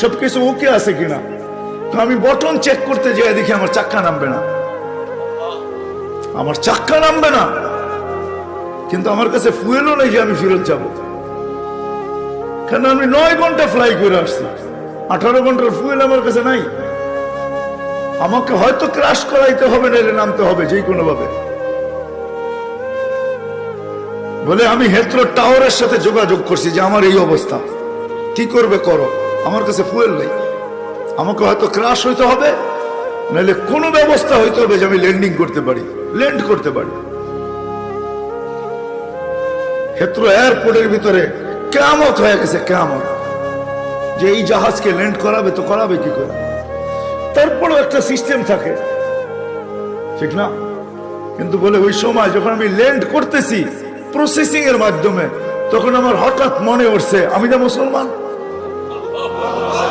সবকিছু ওকে আছে কিনা। তো আমি বটন চেক করতে যাই, দেখি আমার চাক্কা নামবে না, আমার চাক্কা নামবে না। কিন্তু আমার কাছে ফুয়েলও নেই যে আমি ফেরত যাব, কারণ আমি 9 ঘন্টা ফ্লাই করে আসছি, 18 ঘন্টার ফুয়েল আমার কাছে নাই। আমাকে হয়তো ক্রাশ করাইতে হবে, নাইলে নামতে হবে যে কোনো ভাবে। বলে আমি হেথ্রো টাওয়ারের সাথে যোগাযোগ করছি যে আমার এই অবস্থা, কি করবে করো, আমার কাছে ফুয়েল নেই, আমাকে হয়তো ক্রাশ হইতে হবে, নাহলে কোনো ব্যবস্থা হইতে হবে যে আমি ল্যান্ডিং করতে পারি, ল্যান্ড করতে পারি। হেথ্রো এয়ারপোর্টের ভিতরে কিয়ামত হয়ে গেছে, কিয়ামত, যে এই জাহাজকে ল্যান্ড করাবে, তো করাবে কি করে। তারপরেও একটা সিস্টেম থাকে, ঠিক না? কিন্তু বলে ওই সময় যখন আমি ল্যান্ড করতেছি প্রসেসিং এর মাধ্যমে, তখন আমার হঠাৎ মনে উঠছে আমি না মুসলমান।